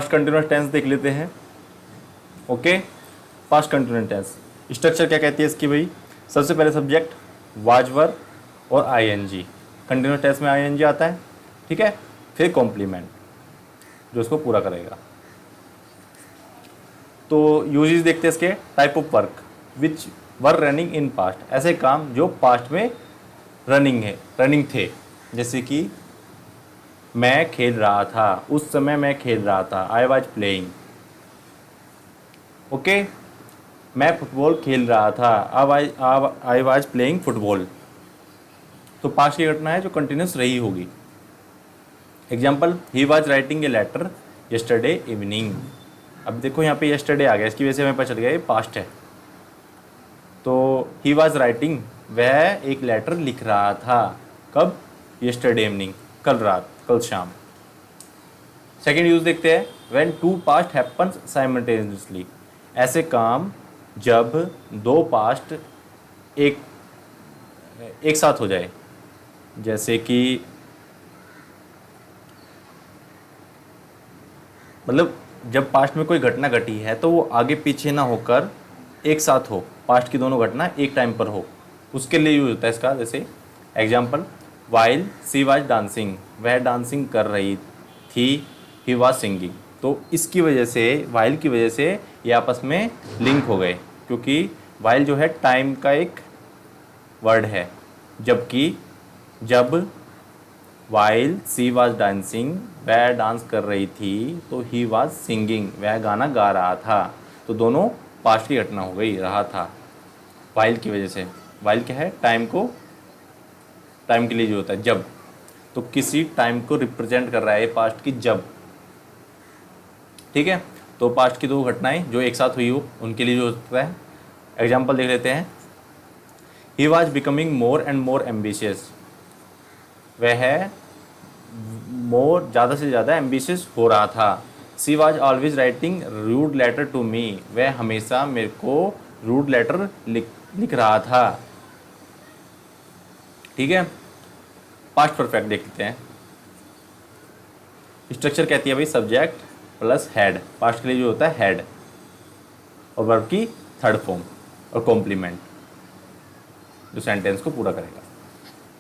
Past continuous tense देख लेते हैं। Okay, past continuous tense structure क्या कहती है इसकी भाई? सबसे पहले सब्जेक्ट वाज वर और आईएनजी। कंटिन्यूअस टेंस में आईएनजी आता है, ठीक है। फिर कॉम्प्लीमेंट जो उसको पूरा करेगा। तो यूजेस देखते हैं इसके। Type of work which were running in past, ऐसे काम जो पास्ट में रनिंग थे। जैसे कि मैं खेल रहा था, उस समय मैं खेल रहा था, आई वॉज प्लेइंग। ओके, मैं फुटबॉल खेल रहा था, अब आई वॉज प्लेइंग फुटबॉल। तो पास्ट की घटना है जो कंटिन्यूस रही होगी। Example, he was writing a letter yesterday evening. अब देखो यहाँ पे यस्टरडे आ गया, इसकी वजह से हमें पता चल गया ये पास्ट है। तो ही वॉज राइटिंग, वह एक लेटर लिख रहा था। कब? यस्टरडे इवनिंग, कल रात, कल शाम। सेकेंड यूज देखते हैं। When two past happens simultaneously, ऐसे काम जब दो पास्ट एक साथ हो जाए। जैसे कि मतलब जब पास्ट में कोई घटना घटी है तो वो आगे पीछे ना होकर एक साथ हो, पास्ट की दोनों घटना एक टाइम पर हो, उसके लिए यूज होता है इसका। जैसे example, while she was dancing, वह डांसिंग कर रही थी, ही वाज सिंगिंग। तो इसकी वजह से, वाइल की वजह से ये आपस में लिंक हो गए, क्योंकि वाइल जो है टाइम का एक वर्ड है। जबकि जब वाइल सी वाज डांसिंग, वह डांस कर रही थी, तो ही वाज सिंगिंग, वह गाना गा रहा था। तो दोनों पास्ट की घटना हो गई, रहा था वाइल की वजह से। वाइल क्या है? टाइम के लिए जो होता है जब, तो किसी टाइम को रिप्रेजेंट कर रहा है पास्ट की जब, ठीक है। तो पास्ट की दो घटनाएं जो एक साथ हुई हो उनके लिए जो होता है। एग्जाम्पल देख लेते हैं। He was becoming more and more ambitious, वह ज़्यादा से ज़्यादा एम्बिशियस हो रहा था। She was always writing rude letter to me, वह हमेशा मेरे को रूड लेटर लिख रहा था, ठीक है। पास्ट परफेक्ट देख लेते हैं। स्ट्रक्चर कहती है भाई सब्जेक्ट प्लस हेड, पास्ट के लिए जो होता है हेड, और वर्ब की थर्ड फॉर्म, और कॉम्प्लीमेंट जो सेंटेंस को पूरा करेगा।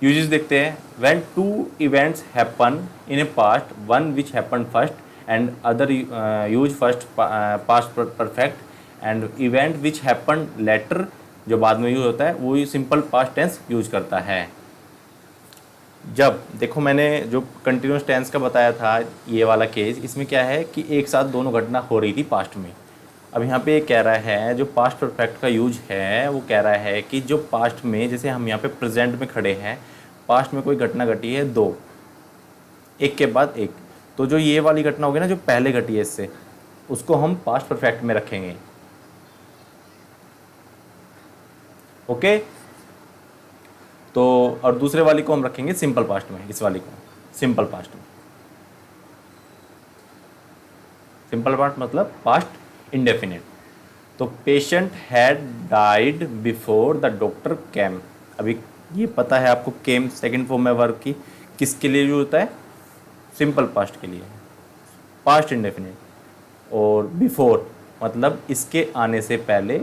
यूजेस देखते हैं। When two events happen in a past, one which happen first and other use first past perfect, and event which happen later जो बाद में यूज होता है वो सिंपल पास्ट टेंस यूज करता है। जब देखो मैंने जो कंटिन्यूस टेंस का बताया था ये वाला केस, इसमें क्या है कि एक साथ दोनों घटना हो रही थी पास्ट में। अब यहाँ पे कह रहा है जो पास्ट परफेक्ट का यूज है वो कह रहा है कि जो पास्ट में, जैसे हम यहाँ पे प्रेजेंट में खड़े हैं, पास्ट में कोई घटना घटी है दो, एक के बाद एक, तो जो ये वाली घटना होगी ना जो पहले घटी है इससे, उसको हम पास्ट परफेक्ट में रखेंगे। ओके, तो और दूसरे वाली को हम रखेंगे सिंपल पास्ट में, इस वाली को सिंपल पास्ट में। सिंपल पास्ट मतलब पास्ट इंडेफिनिट। तो patient had died before the doctor केम। अभी ये पता है आपको, केम सेकंड फॉर्म है वर्ब की, किसके लिए यूज होता है? सिंपल पास्ट के लिए, पास्ट इंडेफिनिट। और बिफोर मतलब इसके आने से पहले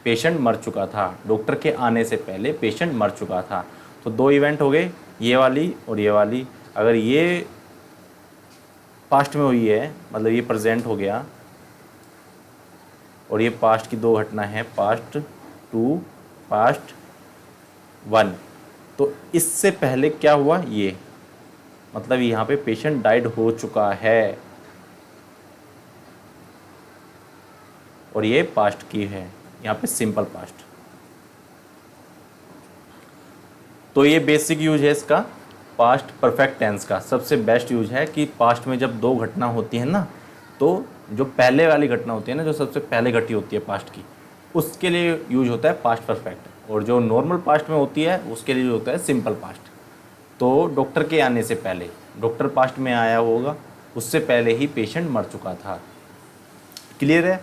पेशेंट मर चुका था, डॉक्टर के आने से पहले पेशेंट मर चुका था। तो दो इवेंट हो गए, ये वाली और ये वाली। अगर ये पास्ट में हुई है मतलब ये प्रेजेंट हो गया, और ये पास्ट की दो घटना है, पास्ट टू, पास्ट वन। तो इससे पहले क्या हुआ? ये मतलब यहाँ पे पेशेंट डाइड हो चुका है, और ये पास्ट की है, यहाँ पे सिंपल पास्ट। तो ये बेसिक यूज है इसका पास्ट परफेक्ट टेंस का। सबसे बेस्ट यूज है कि पास्ट में जब दो घटना होती है ना, तो जो पहले वाली घटना होती है ना, जो सबसे पहले घटी होती है पास्ट की, उसके लिए यूज होता है पास्ट परफेक्ट। और जो नॉर्मल पास्ट में होती है उसके लिए यूज होता है सिंपल पास्ट। तो डॉक्टर के आने से पहले, डॉक्टर पास्ट में आया होगा, उससे पहले ही पेशेंट मर चुका था। क्लियर है?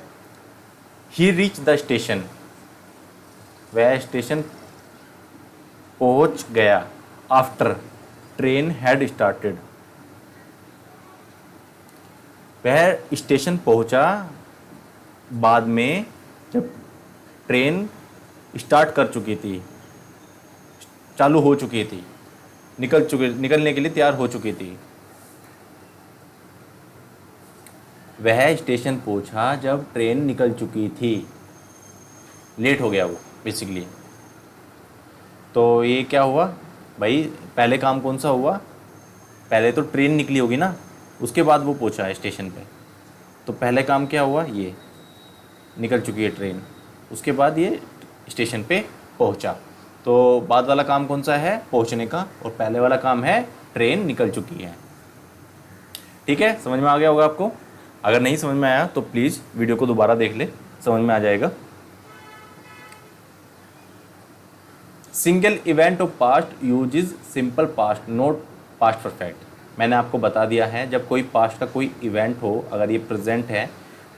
ही रीच द स्टेशन, वह स्टेशन पहुंच गया। आफ्टर ट्रेन हैड स्टार्टेड, वह स्टेशन पहुंचा बाद में जब ट्रेन स्टार्ट कर चुकी थी, चालू हो चुकी थी, निकलने के लिए तैयार हो चुकी थी। वह स्टेशन पहुंचा जब ट्रेन निकल चुकी थी, लेट हो गया वो बेसिकली। तो ये क्या हुआ भाई, पहले काम कौन सा हुआ, पहले तो ट्रेन निकली होगी ना, उसके बाद वो पहुंचा है स्टेशन पे। तो पहले काम क्या हुआ, ये निकल चुकी है ट्रेन, उसके बाद ये स्टेशन पे पहुंचा। तो बाद वाला काम कौन सा है, पहुंचने का, और पहले वाला काम है ट्रेन निकल चुकी है। ठीक है, समझ में आ गया होगा आपको। अगर नहीं समझ में आया तो प्लीज़ वीडियो को दोबारा देख ले, समझ में आ जाएगा। Single event of past uses simple past note past perfect. मैंने आपको बता दिया है, जब कोई पास्ट का कोई इवेंट हो, अगर ये प्रेजेंट है,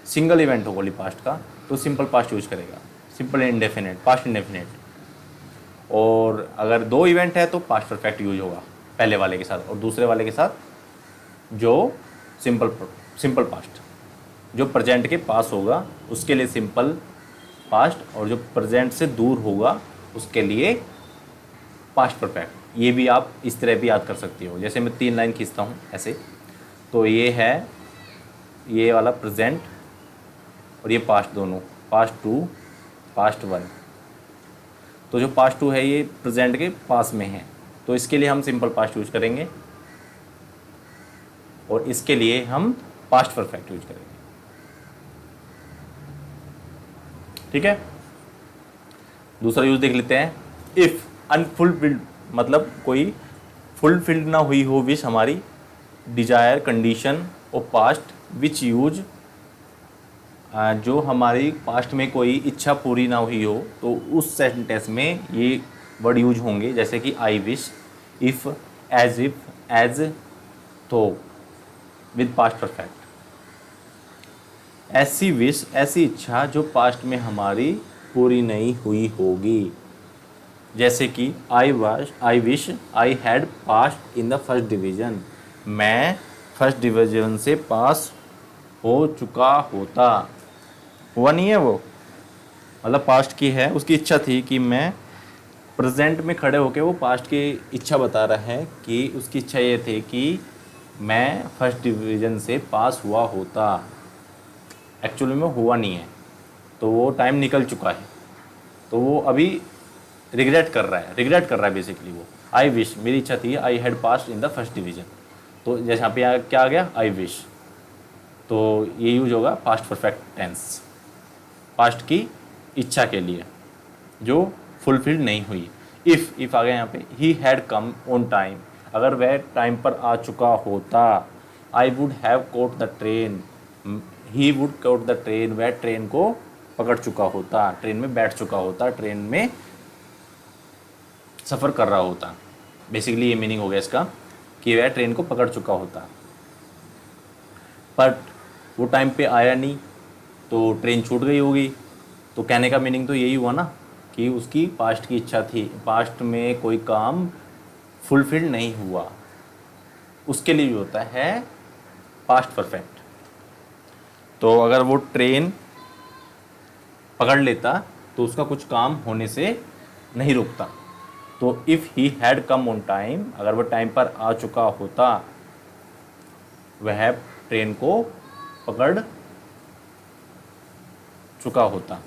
सिंगल इवेंट हो कोई पास्ट का, तो सिंपल पास्ट यूज करेगा, सिंपल इंडेफिनेट, पास्ट इंडेफिनेट। और अगर दो इवेंट है तो पास्ट परफेक्ट यूज होगा पहले वाले के साथ, और दूसरे वाले के साथ जो सिंपल पास्ट, जो प्रेजेंट के पास होगा उसके लिए सिंपल पास्ट, और जो प्रेजेंट से दूर होगा उसके लिए पास्ट परफेक्ट। ये भी आप इस तरह भी याद कर सकते हो, जैसे मैं 3 लाइन खींचता हूँ ऐसे, तो ये है ये वाला प्रेजेंट और ये पास्ट, दोनों पास्ट 2 पास्ट 1। तो जो पास्ट 2 है ये प्रेजेंट के पास में है, तो इसके लिए हम सिंपल पास्ट यूज करेंगे, और इसके लिए हम पास्ट परफेक्ट यूज करेंगे। ठीक है, दूसरा यूज देख लेते हैं। इफ अनफुलफिल्ड, मतलब कोई फुलफिल्ड ना हुई हो विश हमारी, desire condition of past which use, जो हमारी पास्ट में कोई इच्छा पूरी ना हुई हो, तो उस सेंटेंस में ये वर्ड यूज होंगे, जैसे कि आई विश, इफ, एज, तो, विद पास्ट परफेक्ट। ऐसी विश, ऐसी इच्छा जो पास्ट में हमारी पूरी नहीं हुई होगी, जैसे कि I wish I had pass in the first division, मैं फर्स्ट डिवीज़न से पास हो चुका होता। हुआ नहीं है वो, मतलब पास्ट की है, उसकी इच्छा थी कि मैं, प्रेजेंट में खड़े होके वो पास्ट की इच्छा बता रहा है कि उसकी इच्छा ये थी कि मैं फर्स्ट डिवीज़न से पास हुआ होता। एक्चुअली में हुआ नहीं है, तो वो टाइम निकल चुका है, तो वो अभी रिग्रेट कर रहा है बेसिकली। वो आई विश, मेरी इच्छा थी, I had passed in the first division, तो जैसे यहाँ पे क्या आ गया, आई विश, तो ये यूज होगा पास्ट परफेक्ट टेंस, पास्ट की इच्छा के लिए जो फुलफिल्ड नहीं हुई। इफ़ आ गया यहाँ पे, he had come on time, अगर वह टाइम पर आ चुका होता। I would have caught the train, he would caught the train, वह ट्रेन को पकड़ चुका होता, ट्रेन में बैठ चुका होता, ट्रेन में सफ़र कर रहा होता। बेसिकली ये मीनिंग हो गया इसका कि वह ट्रेन को पकड़ चुका होता, बट वो टाइम पे आया नहीं, तो ट्रेन छूट गई होगी। तो कहने का मीनिंग तो यही हुआ ना कि उसकी पास्ट की इच्छा थी, पास्ट में कोई काम फुलफिल नहीं हुआ, उसके लिए भी होता है पास्ट परफेक्ट। तो अगर वो ट्रेन पकड़ लेता तो उसका कुछ काम होने से नहीं रुकता। तो if he had come on time, अगर वह टाइम पर आ चुका होता, वह ट्रेन को पकड़ चुका होता।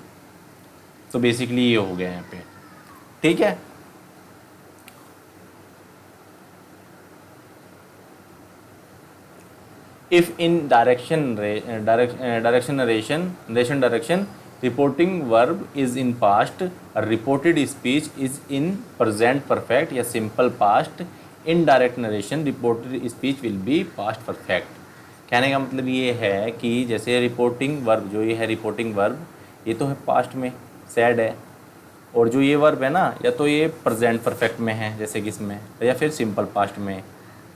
तो बेसिकली ये हो गया यहाँ पे, ठीक है। If in direction direction reporting verb is in past, reported speech is in present perfect या simple past, in direct narration reported speech will be past perfect. कहने का मतलब ये है कि जैसे रिपोर्टिंग वर्ब, जो ये है रिपोर्टिंग वर्ब, ये तो है पास्ट में, सैड है, और जो ये वर्ब है ना, या तो ये प्रेजेंट परफेक्ट में है जैसे कि इसमें, या फिर सिंपल पास्ट में,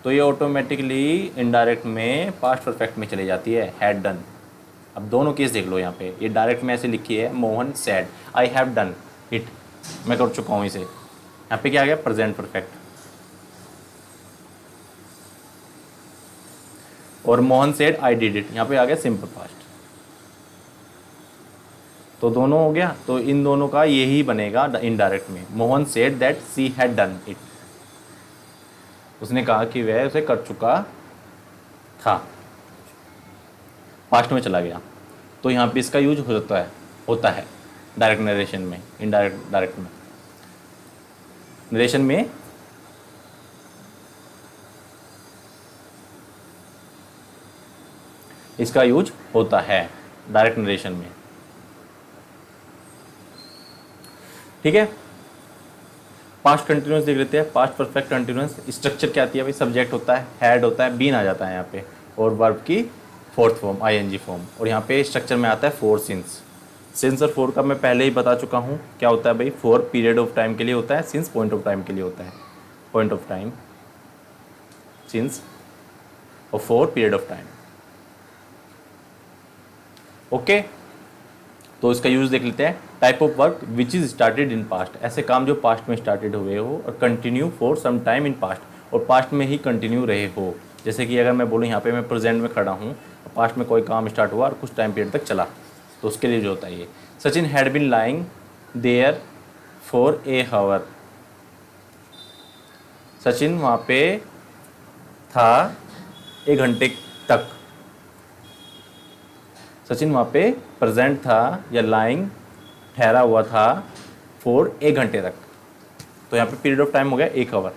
तो ये ऑटोमेटिकली इनडायरेक्ट में पास्ट परफेक्ट में चली जाती है, हैड डन। अब दोनों केस देख लो, यहाँ पे ये डायरेक्ट में ऐसे लिखी है, Mohan sad, I have done it, मैं कर चुका हूँ इसे। यहाँ पे क्या आ गया, प्रेजेंट परफेक्ट। और Mohan said I did it, यहाँ पे आ गया सिंपल पास्ट। तो दोनों हो गया, तो इन दोनों का यही बनेगा इनडायरेक्ट में। Mohan said that she had done it, उसने कहा कि वह उसे कर चुका था, पास्ट में चला गया। तो यहाँ पे इसका यूज होता है डायरेक्ट नरेशन में, इनडायरेक्ट डायरेक्ट में। नरेशन में इसका यूज होता है, डायरेक्ट नरेशन में। ठीक है, पास्ट कंटिन्यूअस देख लेते हैं। पास्ट परफेक्ट कंटिन्यूअस स्ट्रक्चर क्या आती है भाई? सब्जेक्ट होता है, हैड होता है, बीन आ जाता है यहाँ पे, और वर्ब की फोर्थ फॉर्म आईएनजी फॉर्म। और यहाँ पे स्ट्रक्चर में आता है फोर सिंस। सिंस और फोर का मैं पहले ही बता चुका हूँ क्या होता है भाई। फोर पीरियड ऑफ टाइम के लिए होता है, सिंस पॉइंट ऑफ टाइम के लिए होता है। पॉइंट ऑफ टाइम, सिंस और for period of time. Okay, तो इसका यूज देख लेते हैं। Type of work which is started in past, ऐसे काम जो पास्ट में स्टार्टेड हुए हो और continue for some time in past, और पास्ट में ही कंटिन्यू रहे हो। जैसे कि अगर मैं बोलूँ यहाँ पे मैं प्रेजेंट में खड़ा हूँ, पास्ट में कोई काम स्टार्ट हुआ और कुछ टाइम पीरियड तक चला, तो उसके लिए जो होता है ये। Sachin had been lying there for a hour, Sachin वहाँ पे था 1 घंटे तक। सचिन वहाँ पे प्रेजेंट था या लाइंग ठहरा हुआ था फॉर 1 घंटे तक, तो यहाँ पे पीरियड ऑफ टाइम हो गया 1 आवर।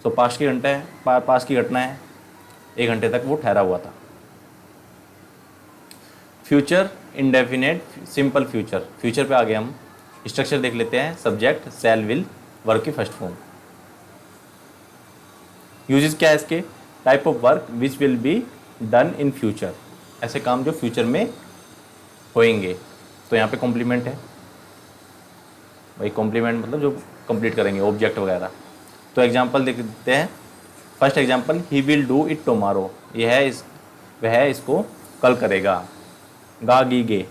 तो पास्ट की घंटा है, पास्ट की घटना है, 1 घंटे तक वो ठहरा हुआ था। Future indefinite simple future, future पे आ गए हम। स्ट्रक्चर देख लेते हैं। सब्जेक्ट शैल विल वर्क की फर्स्ट फॉर्म। यूजेस क्या है इसके? Type of work which will be done in future, ऐसे काम जो फ्यूचर में होएंगे। तो यहाँ पे कॉम्प्लीमेंट है भाई, कॉम्प्लीमेंट मतलब जो कंप्लीट करेंगे ऑब्जेक्ट वगैरह। तो एग्जांपल देखते हैं। First example, he will do it tomorrow, वह इसको कल करेगा। गा गी गे।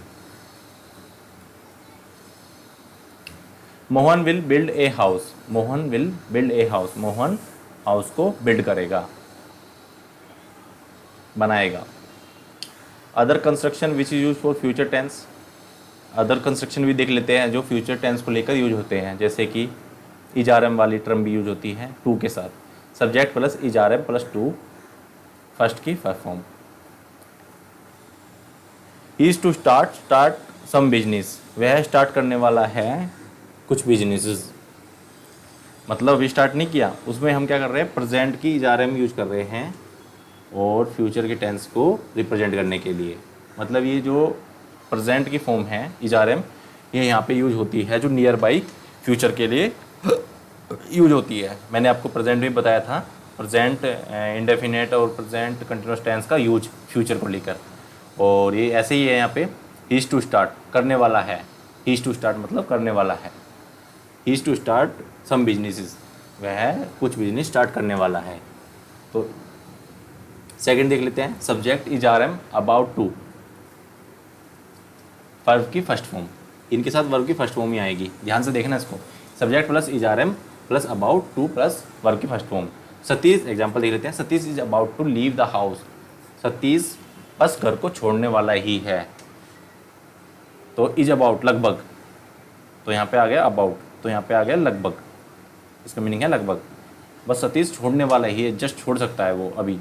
Mohan will build a house, Mohan will build a house, Mohan house को बिल्ड करेगा, बनाएगा। Other construction which is use for future tense, other construction भी देख लेते हैं जो फ्यूचर टेंस को लेकर यूज होते हैं। जैसे कि इजारम वाली टर्म भी यूज होती है टू के साथ, subject plus is are am plus to, first की first form. He is to start some business, वह स्टार्ट करने वाला है कुछ बिजनेसेस। मतलब अभी स्टार्ट नहीं किया, उसमें हम क्या कर रहे हैं, प्रेजेंट की इजारम यूज कर रहे हैं और फ्यूचर के टेंस को रिप्रेजेंट करने के लिए। मतलब ये जो प्रेजेंट की फॉर्म है इजारम, ये यहाँ पे यूज होती है जो नियर बाई फ्यूचर के लिए यूज होती है। मैंने आपको प्रेजेंट में बताया था, प्रेजेंट इंडेफिनेट और प्रेजेंट कंटिन्यूअस टेंस का यूज फ्यूचर को लेकर। और ये ऐसे ही है यहाँ पे, ही इज टू स्टार्ट करने वाला है, ही इज टू स्टार्ट मतलब करने वाला है। He is to start some businesses, वह कुछ बिजनेस स्टार्ट करने वाला है। तो सेकंड देख लेते हैं। Subject is are am about to, verb की फर्स्ट फॉर्म, इनके साथ वर्ब की फर्स्ट फॉर्म ही आएगी, ध्यान से देखना इसको। Subject plus is are am plus about to plus verb की फर्स्ट फॉर्म। सतीश, एग्जाम्पल देख लेते हैं। Satish is about to leave the house, Satish बस घर को छोड़ने वाला ही है। तो इज अबाउट लगभग, तो यहाँ पे आ गया अबाउट, तो यहाँ पे आ गया लगभग, इसका मीनिंग है लगभग। बस सतीश छोड़ने वाला ही है, जस्ट छोड़ सकता है वो अभी।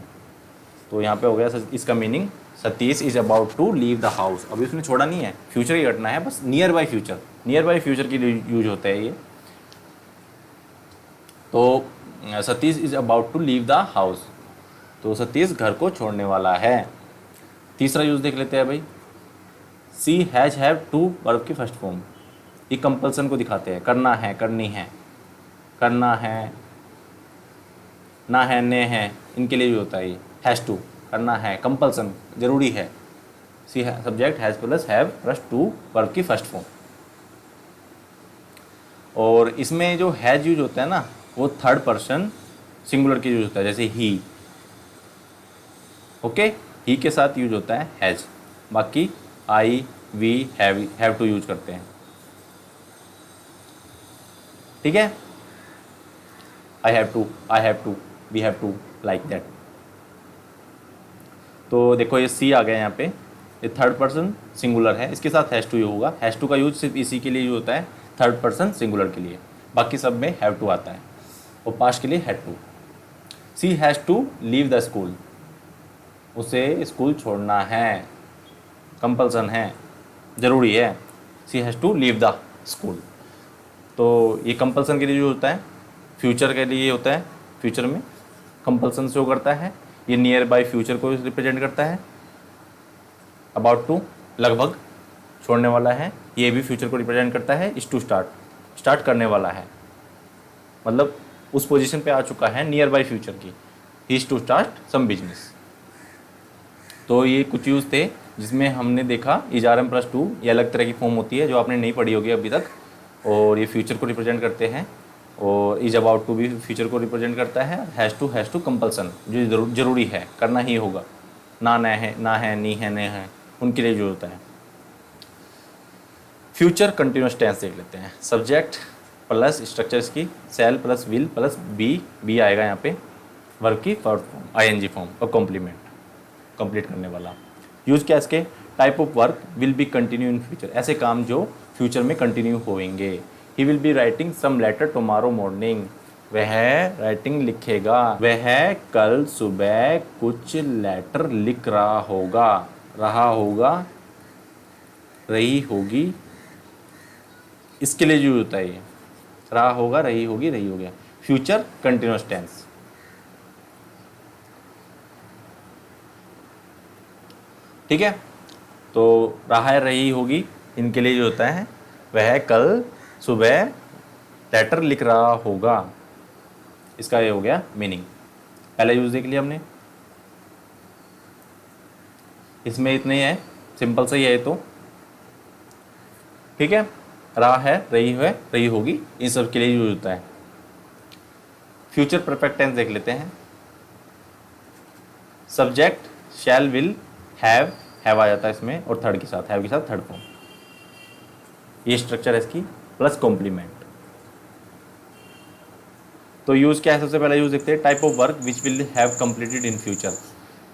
तो यहाँ पे हो गया इसका meaning, Satish is about to leave the house, अभी उसने छोड़ा नहीं है, फ्यूचर की घटना है, बस near by future, near by future के लिए यूज होता है ये। तो Satish is about to leave the house, तो सतीश घर को छोड़ने वाला है। तीसरा यूज देख लेते हैं भाई। सी हैज हैव टू वर्ब की फर्स्ट फॉर्म, ये कंपल्सन को दिखाते हैं, करना है, करनी है, करना है, ना है, ने है, इनके लिए भी होता है ये। हैज़ टू, करना है, कंपल्सन, जरूरी है। She subject has plus have plus to verb की फर्स्ट फॉर्म। और इसमें जो हैज यूज होता है ना, वो थर्ड पर्सन सिंगुलर के यूज होता है, जैसे ही। ओके, ही के साथ यूज होता है हैज, बाकी I, we, have to use करते हैं। ठीक है, I have to, we have to, like that. तो देखो ये सी आ गया यहाँ पे, ये थर्ड पर्सन सिंगुलर है, इसके साथ हैज़ टू ही होगा। हैज़ टू का यूज सिर्फ इसी के लिए यूज होता है, थर्ड पर्सन सिंगुलर के लिए, बाकी सब में हैव टू आता है, और पास्ट के लिए had to. She has to leave the school, उसे स्कूल छोड़ना है, कंपल्सन है, ज़रूरी है। She has to leave the school, तो ये कंपल्सन के लिए जो होता है, फ्यूचर के लिए होता है, फ्यूचर में कंपल्सन शो करता है। ये नियर बाय फ्यूचर को रिप्रेजेंट करता है। अबाउट टू लगभग, छोड़ने वाला है, ये भी फ्यूचर को रिप्रेजेंट करता है। इज टू स्टार्ट, स्टार्ट करने वाला है, मतलब उस पोजीशन पे आ चुका है नियर बाय फ्यूचर की। He is to start some business. तो ये कुछ यूज़ थे जिसमें हमने देखा is are am plus to, ये अलग तरह की फॉर्म होती है जो आपने नहीं पढ़ी होगी अभी तक, और ये फ्यूचर को रिप्रेजेंट करते हैं। और इज अबाउट टू भी फ्यूचर को रिप्रेजेंट करता है। हैज़ टू कंपल्सन, जो ज़रूरी है, करना ही होगा, ना है, नहीं है, नहीं है, उनके लिए जो होता है। फ्यूचर कंटिन्यूस टेंस देख लेते हैं। सब्जेक्ट प्लस स्ट्रक्चर्स की, shall plus will plus be आएगा यहाँ पे, वर्ब की फर्स्ट फॉर्म आईएनजी फॉर्म, और कॉम्प्लीमेंट, कंप्लीट करने वाला। यूज़ क्या इसके, type of work will be continue in future, ऐसे काम जो फ्यूचर में कंटिन्यू होंगे। He will be writing some letter tomorrow morning, वह राइटिंग लिखेगा, वह कल सुबह कुछ लेटर लिख रहा होगा, रही होगी, इसके लिए जो होता है ये, रहा होगा, रही होगी, रही हो गया। Future continuous tense. ठीक है, तो रहा है, रही होगी, इनके लिए जो होता है, वह कल सुबह लेटर लिख रहा होगा, इसका ये हो गया मीनिंग। पहला यूज देख लिया हमने, इसमें इतने ही है, सिंपल सा ही है तो। ठीक है, रहा है, रही होगी, इन सब के लिए यूज होता है। फ्यूचर परफेक्ट टेंस देख लेते हैं। सब्जेक्ट शैल विल हैव आ जाता है इसमें, और थर्ड के साथ, हैव के साथ थर्ड फॉर्म, ये स्ट्रक्चर है इसकी, प्लस कॉम्प्लीमेंट। तो यूज क्या है, सबसे पहला यूज देखते हैं, type of work which will have completed in future,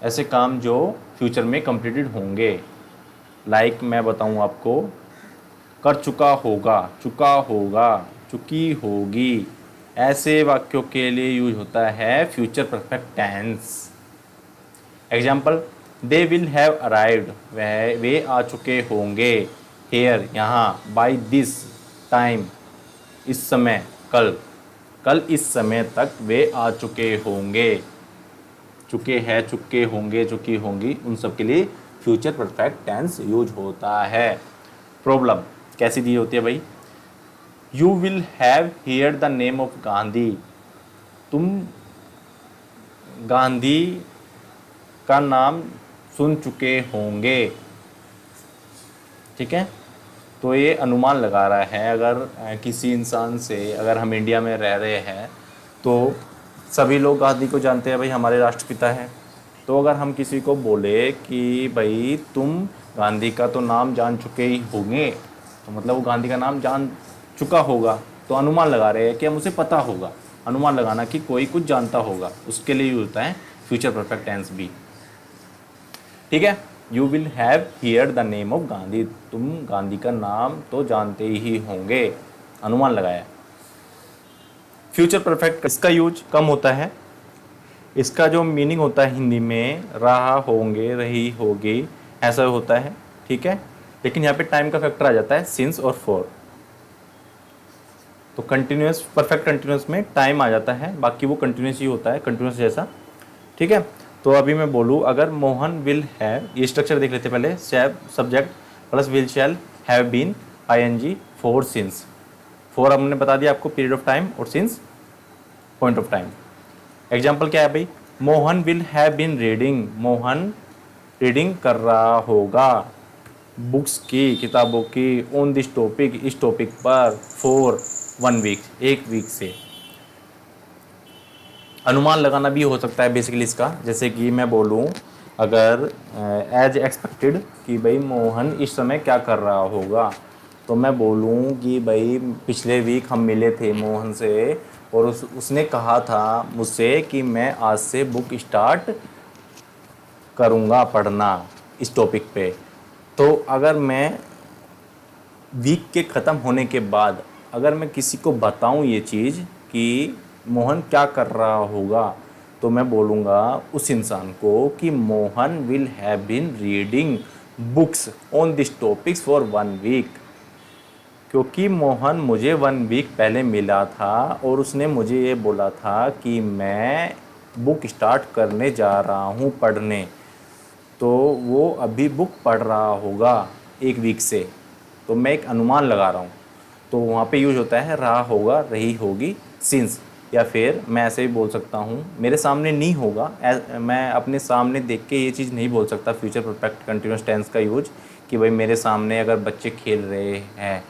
ऐसे काम जो फ्यूचर में कंप्लीटेड होंगे। लाइक मैं बताऊं आपको, कर चुका होगा, चुकी होगी, ऐसे वाक्यों के लिए यूज होता है future perfect tense. Example, they will have arrived, वे आ चुके होंगे, हेयर यहाँ, बाय दिस टाइम, इस समय, कल इस समय तक वे आ चुके होंगे, चुके हैं, चुके होंगे, चुकी होंगी, उन सब के लिए फ्यूचर परफेक्ट टेंस यूज होता है। प्रॉब्लम कैसी दी होती है भाई, you will have here the name of Gandhi, तुम गांधी का नाम सुन चुके होंगे। ठीक है, तो ये अनुमान लगा रहा है, अगर किसी इंसान से, अगर हम इंडिया में रह रहे हैं तो सभी लोग गांधी को जानते हैं, भाई हमारे राष्ट्रपिता हैं। तो अगर हम किसी को बोले कि भाई तुम गांधी का तो नाम जान चुके ही होंगे, तो मतलब वो गांधी का नाम जान चुका होगा, तो अनुमान लगा रहे हैं कि हम उसे पता होगा, अनुमान लगाना कि कोई कुछ जानता होगा, उसके लिए यूज होता है फ्यूचर परफेक्ट टेंस भी। ठीक है, you will have here the name of Gandhi, तुम गांधी का नाम तो जानते ही होंगे, अनुमान लगाया। फ्यूचर परफेक्ट इसका यूज कम होता है, इसका जो मीनिंग होता है हिंदी में रहा होंगे, रही होगी, ऐसा होता है। ठीक है, लेकिन यहाँ पे टाइम का फैक्टर आ जाता है, सिंस और फॉर। तो कंटिन्यूस, परफेक्ट कंटिन्यूस में टाइम आ जाता है, बाकी वो कंटिन्यूस ही होता है, कंटिन्यूस जैसा। ठीक है, तो अभी मैं बोलूँ, अगर मोहन विल हैव, ये स्ट्रक्चर देख लेते पहले, subject plus will shall have been ING for since. For हमने बता दिया आपको पीरियड ऑफ टाइम, और since point of time. Example क्या है भाई, Mohan will have been reading, Mohan reading कर रहा होगा बुक्स की, किताबों की, ऑन दिस टॉपिक, इस टॉपिक पर, फॉर 1 वीक, 1 वीक से। अनुमान लगाना भी हो सकता है बेसिकली इसका, जैसे कि मैं बोलूँ अगर एज एक्सपेक्टेड कि भाई मोहन इस समय क्या कर रहा होगा, तो मैं बोलूँ कि भाई पिछले वीक हम मिले थे मोहन से, और उसने कहा था मुझसे कि मैं आज से बुक स्टार्ट करूँगा पढ़ना इस टॉपिक पे। तो अगर मैं वीक के ख़त्म होने के बाद अगर मैं किसी को बताऊं ये चीज़ कि मोहन क्या कर रहा होगा, तो मैं बोलूँगा उस इंसान को कि Mohan will have been reading books on this topics for 1 week. क्योंकि मोहन मुझे 1 वीक पहले मिला था और उसने मुझे ये बोला था कि मैं बुक स्टार्ट करने जा रहा हूँ पढ़ने, तो वो अभी बुक पढ़ रहा होगा 1 वीक से। तो मैं एक अनुमान लगा रहा हूँ, तो वहाँ पे यूज होता है रहा होगा, रही होगी, सिंस। या फिर मैं ऐसे भी बोल सकता हूँ मेरे सामने नहीं होगा, मैं अपने सामने देख के ये चीज़ नहीं बोल सकता फ्यूचर परफेक्ट कंटिन्यूस टेंस का यूज कि भाई मेरे सामने अगर बच्चे खेल रहे हैं,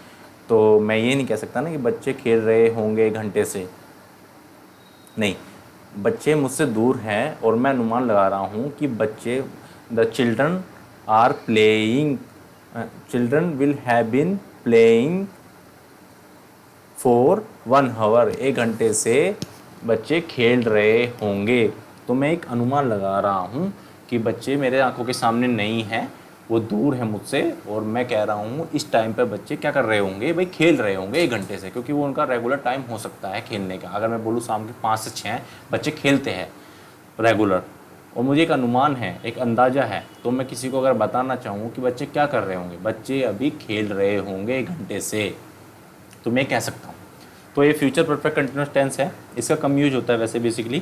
तो मैं ये नहीं कह सकता ना कि बच्चे खेल रहे होंगे घंटे से। नहीं, बच्चे मुझसे दूर हैं और मैं अनुमान लगा रहा हूँ कि बच्चे the children are playing, children will have been playing for 1 hour, 1 घंटे से बच्चे खेल रहे होंगे। तो मैं एक अनुमान लगा रहा हूँ कि बच्चे मेरे आंखों के सामने नहीं हैं, वो दूर है मुझसे, और मैं कह रहा हूँ इस टाइम पर बच्चे क्या कर रहे होंगे, भाई खेल रहे होंगे 1 घंटे से, क्योंकि वो उनका रेगुलर टाइम हो सकता है खेलने का। अगर मैं बोलूँ शाम के 5 से 6 बच्चे खेलते हैं रेगुलर, और मुझे एक अनुमान है, एक अंदाज़ा है, तो मैं किसी को अगर बताना चाहूँ कि बच्चे क्या कर रहे होंगे, बच्चे अभी खेल रहे होंगे 1 घंटे से, तो मैं कह सकता हूँ। तो ये फ्यूचर परफेक्ट कंटिन्यूस टेंस है, इसका कम यूज होता है वैसे बेसिकली।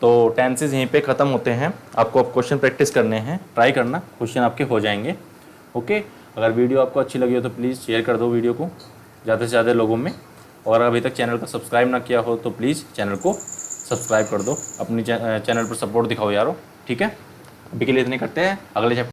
तो टेंसेज यहीं पे ख़त्म होते हैं। आपको अब क्वेश्चन प्रैक्टिस करने हैं, ट्राई करना, क्वेश्चन आपके हो जाएंगे। ओके, अगर वीडियो आपको अच्छी लगी हो तो प्लीज़ शेयर कर दो वीडियो को ज़्यादा से ज़्यादा लोगों में, और अभी तक चैनल को सब्सक्राइब ना किया हो तो प्लीज़ चैनल को सब्सक्राइब कर दो, अपनी चैनल पर सपोर्ट दिखाओ यारो। ठीक है, अभी के लिए इतने करते हैं, अगले चैप्टर